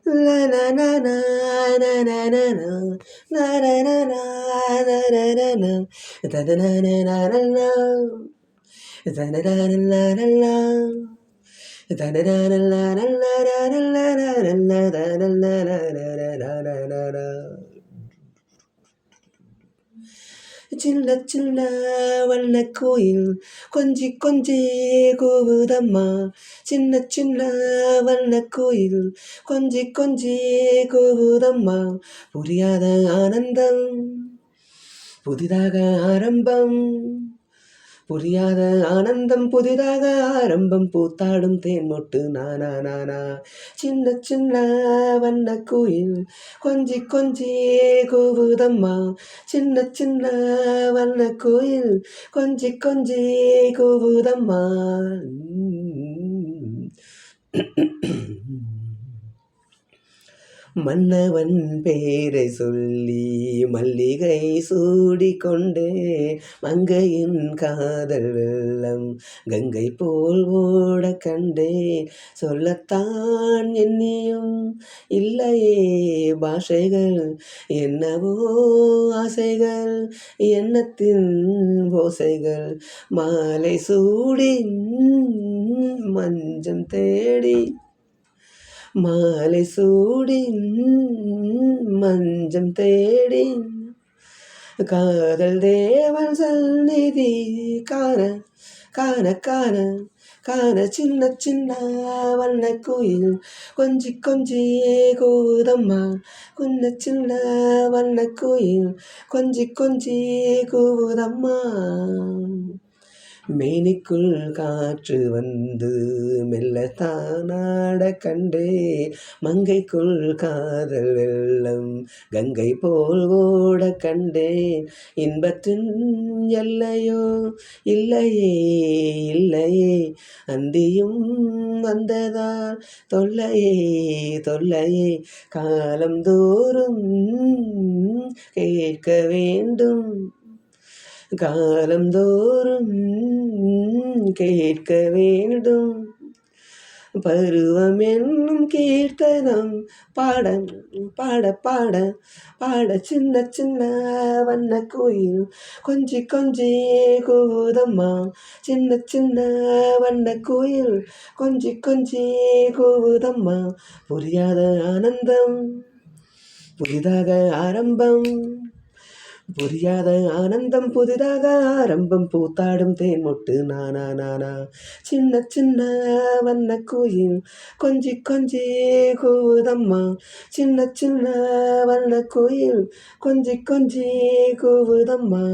La na na na na na na na na na na na na na na na da da na na na na na da da da na na na na da da da na na na na na na na na da da na na na na na na. சின்ன சின்ன வண்ணக் கோயில் கொஞ்சி கொஞ்சி கூவுதம்மா. சின்ன சின்ன வண்ணக் கோயில் கொஞ்சி கொஞ்சி கூவுதம்மா. புரியாத ஆனந்தம் புதிதாக ஆரம்பம். புரியாத ஆனந்தம் புதிதாக ஆரம்பம். பூத்தாடும் தேன்மொட்டு நானா நானா. சின்ன சின்ன வண்ணக் கோயில் கொஞ்சி கொஞ்சி கூவுதம்மா. சின்ன சின்ன வண்ணக் கோயில் கொஞ்சி கொஞ்சி கூவுதம்மா. மன்னவன் பேரை சொல்லி மல்லிகை சூடிக்கொண்டே மங்கையின் காதல் வெள்ளம் கங்கை போல் ஓட கண்டேன். சொல்லத்தான் எண்ணியும் இல்லையே பாஷைகள், என்னவோ ஆசைகள் எண்ணத்தின் ஓசைகள். மாலை சூடி மஞ்சம் தேடி மாலை சூடி மஞ்சம் தேடி காதல் தேவன் சந்நிதி காண காண காண காண. சின்ன சின்ன வண்ணக் கோயில் கொஞ்சி கொஞ்சி கூவுதம்மா. சின்ன சின்ன வண்ணக் கோயில் கொஞ்சி கொஞ்சி கூவுதம்மா. மேனிக்குள் காற்று வந்து மெல்லத்தானாட கண்டே மங்கைக்குள் காதல் வெள்ளம் கங்கை போல் ஓட கண்டேன். இன்பத்தின் எல்லையோ இல்லையே இல்லையே அந்தியும் வந்ததால் தொல்லையே தொல்லையே. காலந்தோறும் கேட்க வேண்டும் காலந்தோறும் கேட்க வேண்டும். பருவம் என்னும் கீர்த்தனம் பாட பாட பாட பாட. சின்ன சின்ன வண்ணக் கோயில் கொஞ்சி கொஞ்சி கூவுதம்மா. சின்ன சின்ன வண்ணக் கோயில் கொஞ்சி கொஞ்சி கூவுதம்மா. புரியாத ஆனந்தம் புதிதாக ஆரம்பம். புரியாத ஆனந்தம் புதிதாக ஆரம்பம். பூத்தாடும் தேன்மொட்டு நானா நானா. சின்ன சின்ன வண்ணக் கோயில் கொஞ்சி கொஞ்சி கூவுதம்மா. சின்ன சின்ன வண்ணக் கோயில் கொஞ்சி கொஞ்சி கூவுதம்மா.